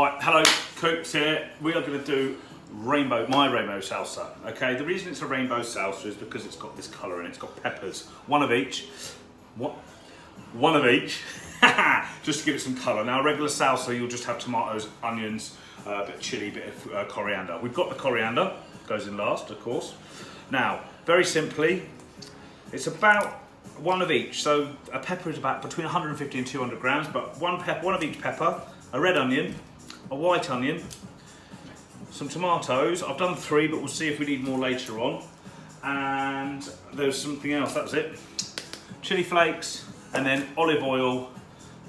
Right, hello, Cooks here. We are going to do my rainbow salsa. Okay, the reason it's a rainbow salsa is because it's got this colour and it's got peppers, one of each. One of each, just to give it some colour. Now, regular salsa, you'll just have tomatoes, onions, a bit of chilli, a bit of coriander. We've got the coriander, goes in last, of course. Now, very simply, it's about one of each. So a pepper is about between 150 and 200 grams, but one of each pepper, a red onion, a white onion, some tomatoes. I've done 3, but we'll see if we need more later on. And there's something else, that's it. Chili flakes, and then olive oil,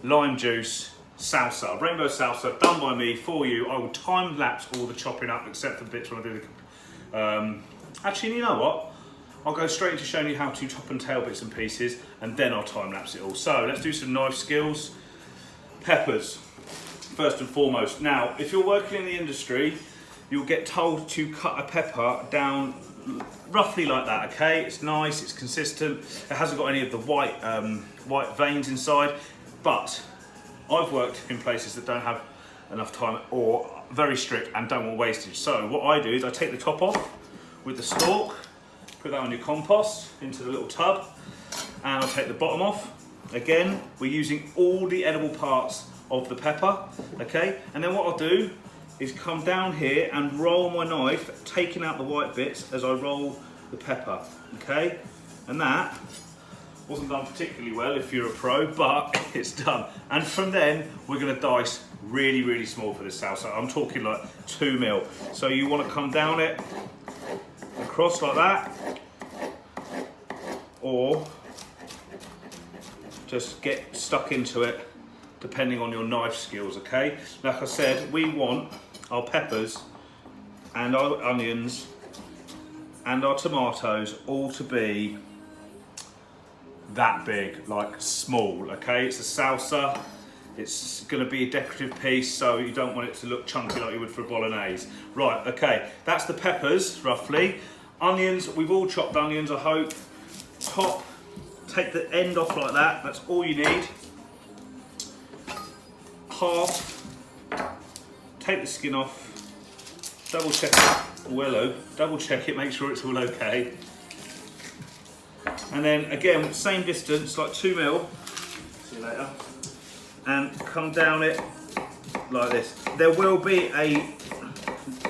lime juice, salsa, rainbow salsa, done by me for you. I will time lapse all the chopping up except for the bits when I do the... actually, you know what? I'll go straight into showing you how to top and tail bits and pieces, and then I'll time lapse it all. So let's do some knife skills. Peppers, first and foremost. Now, if you're working in the industry, you'll get told to cut a pepper down roughly like that, okay? It's nice, it's consistent, it hasn't got any of the white veins inside, but I've worked in places that don't have enough time or very strict and don't want wastage. So what I do is I take the top off with the stalk, put that on your compost into the little tub, and I'll take the bottom off. Again, we're using all the edible parts of the pepper, okay? And then what I'll do is come down here and roll my knife, taking out the white bits as I roll the pepper, okay? And that wasn't done particularly well if you're a pro, but it's done. And from then, we're gonna dice really, really small for this salsa. I'm talking like 2 mil. So you wanna come down it, across like that, or just get stuck into it depending on your knife skills, okay? Like I said, we want our peppers and our onions and our tomatoes all to be that big, like small, okay? It's a salsa, it's gonna be a decorative piece, so you don't want it to look chunky like you would for a bolognese. Right, okay, that's the peppers, roughly. Onions, we've all chopped onions, I hope. Top, take the end off like that, that's all you need. Half, take the skin off, double check it, double check it, make sure it's all okay. And then again, same distance, like 2 mil, see you later, and come down it like this. There will be a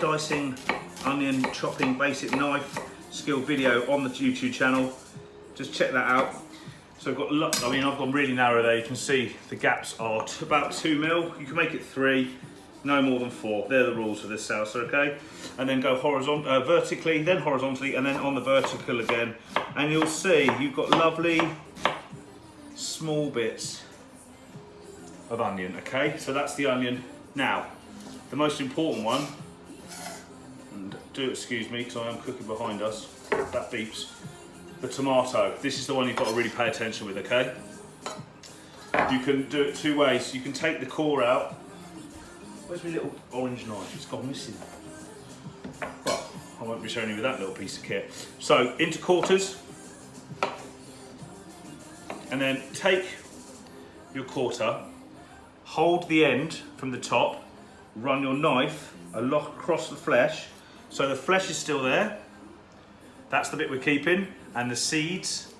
dicing, onion chopping, basic knife skill video on the YouTube channel, just check that out. So I've gone really narrow there. You can see the gaps are about 2 mil. You can make it 3, no more than 4. They're the rules for this salsa, okay? And then go vertically, then horizontally, and then on the vertical again. And you'll see you've got lovely small bits of onion, okay? So that's the onion. Now, the most important one, and do excuse me because I am cooking behind us, that beeps. The tomato. This is the one you've got to really pay attention with, okay? You can do it 2 ways. You can take the core out. Where's my little orange knife? It's gone missing. Well, I won't be showing you with that little piece of kit. So, into quarters. And then take your quarter, hold the end from the top, run your knife across the flesh. So the flesh is still there. That's the bit we're keeping. And the seeds,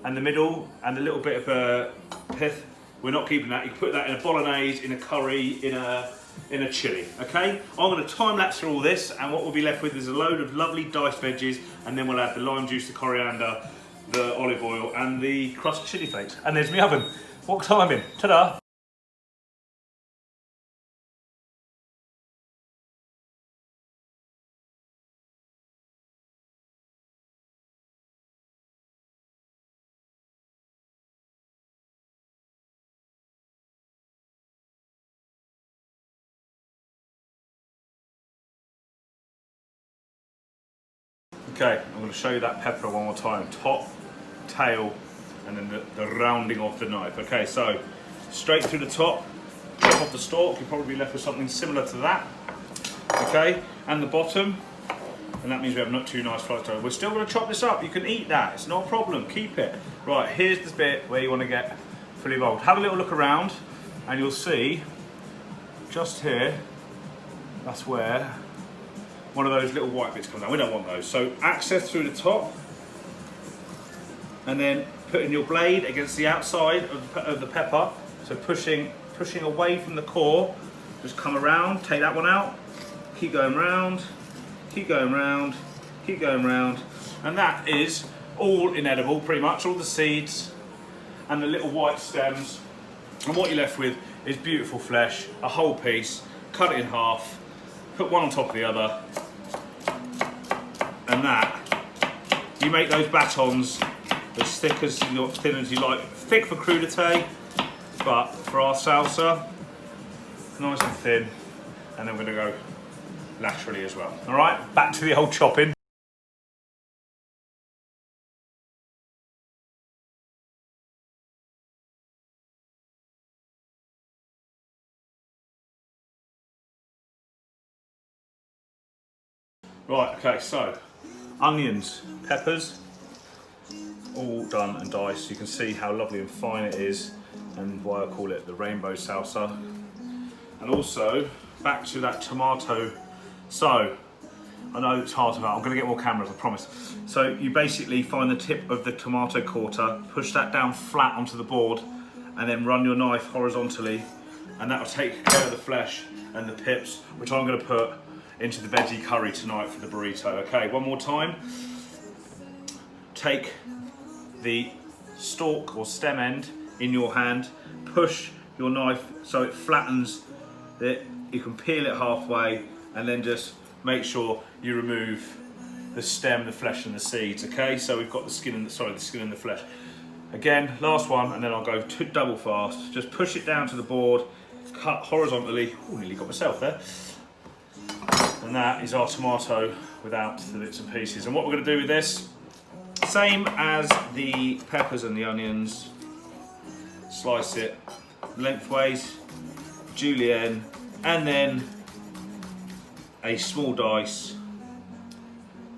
and the middle, and a little bit of pith, we're not keeping that. You can put that in a bolognese, in a curry, in a chili, okay? I'm gonna time lapse through all this, and what we'll be left with is a load of lovely diced veggies, and then we'll add the lime juice, the coriander, the olive oil, and the crushed chili flakes. And there's my oven. What time in? Ta-da! Okay, I'm going to show you that pepper one more time. Top, tail, and then the rounding of the knife. Okay, so straight through the top, chop off the stalk. You'll probably be left with something similar to that. Okay, and the bottom, and that means we have not 2 nice flakes. We're still going to chop this up. You can eat that. It's not a problem. Keep it. Right, here's the bit where you want to get fully involved. Have a little look around, and you'll see just here, that's where one of those little white bits comes out. We don't want those. So access through the top, and then putting your blade against the outside of the pepper. So pushing away from the core, just come around, take that one out, keep going round, keep going round, keep going round. And that is all inedible, pretty much, all the seeds and the little white stems. And what you're left with is beautiful flesh, a whole piece, cut it in half, put one on top of the other, and that, you make those batons as thick as thin as you like. Thick for crudité, but for our salsa, nice and thin. And then we're gonna go laterally as well. All right, back to the old chopping. Right, okay, so onions, peppers, all done and diced. You can see how lovely and fine it is and why I call it the rainbow salsa. And also, back to that tomato. So, I know it's hard to know, I'm gonna get more cameras, I promise. So you basically find the tip of the tomato quarter, push that down flat onto the board, and then run your knife horizontally, and that'll take care of the flesh and the pips, which I'm gonna put into the veggie curry tonight for the burrito. Okay, one more time. Take the stalk or stem end in your hand, push your knife so it flattens it. You can peel it halfway, and then just make sure you remove the stem, the flesh, and the seeds. Okay, so we've got the skin and the skin and the flesh. Again, last one, and then I'll go double fast. Just push it down to the board, cut horizontally. Oh, nearly got myself there. And that is our tomato without the bits and pieces. And what we're going to do with this, same as the peppers and the onions, slice it lengthways, julienne, and then a small dice,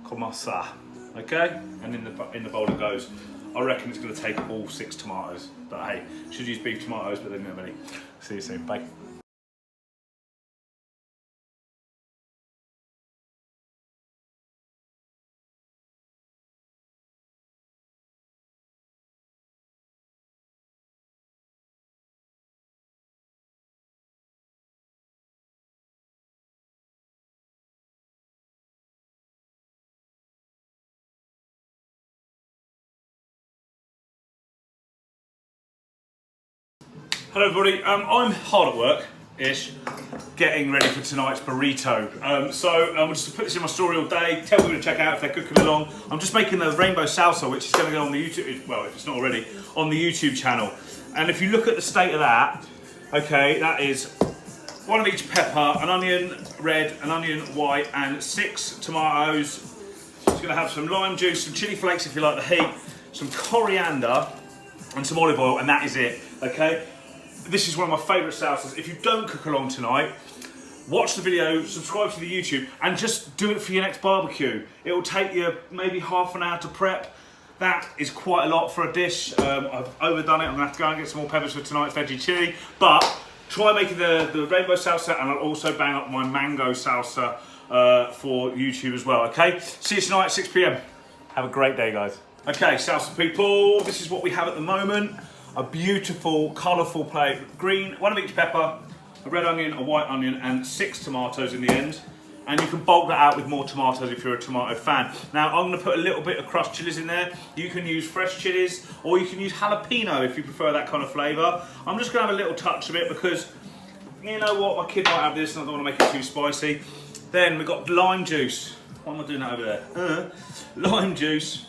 comme ça, okay? And in the bowl it goes. I reckon it's going to take all 6 tomatoes, but hey, should use beef tomatoes, but they don't have any. See you soon, bye. Hello everybody, I'm hard at work-ish, getting ready for tonight's burrito. So I'm just put this in my story all day, tell people to check out if they're cooking along. I'm just making the rainbow salsa, which is going to go on the YouTube, well if it's not already, on the YouTube channel. And if you look at the state of that, okay, that is 1 of each pepper, an onion red, an onion white, and 6 tomatoes. It's going to have some lime juice, some chili flakes if you like the heat, some coriander, and some olive oil, and that is it, okay? This is one of my favourite salsas. If you don't cook along tonight, watch the video, subscribe to the YouTube, and just do it for your next barbecue. It will take you maybe half an hour to prep. That is quite a lot for a dish. I've overdone it. I'm gonna have to go and get some more peppers for tonight's veggie chili. But try making the rainbow salsa, and I'll also bang up my mango salsa for YouTube as well, okay? See you tonight at 6 p.m. Have a great day, guys. Okay, salsa people, this is what we have at the moment. A beautiful, colourful plate. Green, 1 of each pepper, a red onion, a white onion, and 6 tomatoes in the end. And you can bulk that out with more tomatoes if you're a tomato fan. Now, I'm going to put a little bit of crushed chilies in there. You can use fresh chilies, or you can use jalapeno if you prefer that kind of flavour. I'm just going to have a little touch of it because, you know what, my kid might have this and I don't want to make it too spicy. Then we've got lime juice. Why am I doing that over there? Lime juice.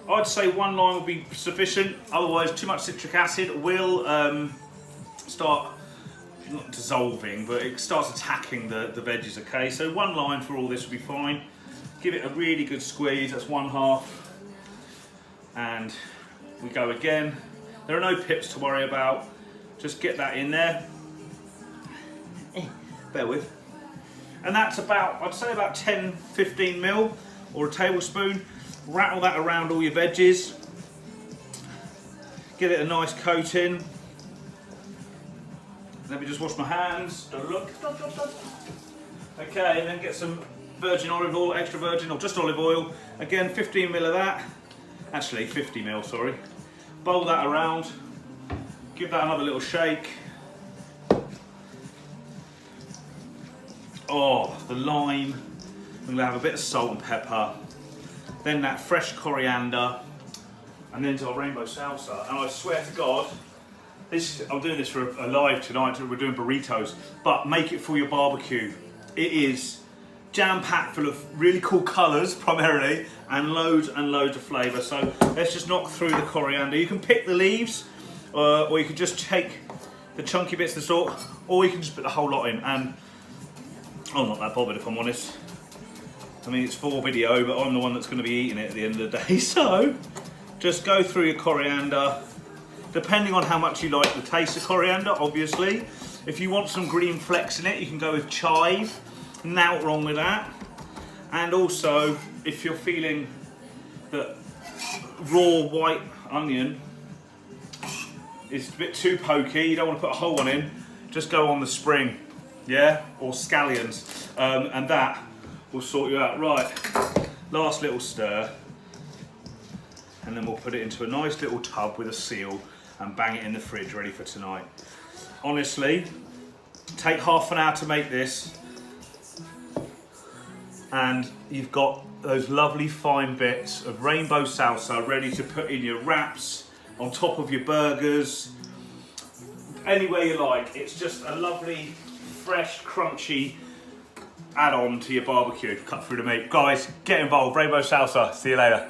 I'd say 1 lime would be sufficient, otherwise too much citric acid will start, not dissolving, but it starts attacking the veggies, okay? So 1 lime for all this will be fine. Give it a really good squeeze, that's 1/2. And we go again. There are no pips to worry about, just get that in there. Bear with. And that's about, I'd say about 10-15 ml or a tablespoon. Rattle that around all your veggies. Give it a nice coating. Let me just wash my hands. Don't look. Okay, and then get some virgin olive oil, extra virgin or just olive oil. Again, 15 ml of that. Actually, 50 ml, sorry. Bowl that around. Give that another little shake. Oh, the lime. I'm going to have a bit of salt and pepper. Then that fresh coriander. And then to our rainbow salsa. And I swear to God, I'm doing this for a live tonight. We're doing burritos. But make it for your barbecue. It is jam-packed full of really cool colours, primarily, and loads of flavour. So let's just knock through the coriander. You can pick the leaves, or you can just take the chunky bits of the salt, or you can just put the whole lot in. And I'm not that bothered, if I'm honest. I mean, it's for video, but I'm the one that's going to be eating it at the end of the day. So just go through your coriander, depending on how much you like the taste of coriander, obviously. If you want some green flecks in it, you can go with chive. Not wrong with that. And also, if you're feeling that raw white onion is a bit too pokey, you don't want to put a whole one in, just go on the spring, yeah? Or scallions. And that will sort you out. Right, last little stir. And then we'll put it into a nice little tub with a seal and bang it in the fridge, ready for tonight. Honestly, take half an hour to make this, and you've got those lovely fine bits of rainbow salsa ready to put in your wraps, on top of your burgers, anywhere you like. It's just a lovely, fresh, crunchy add-on to your barbecue. Cut through the meat. Guys, get involved. Rainbow salsa. See you later.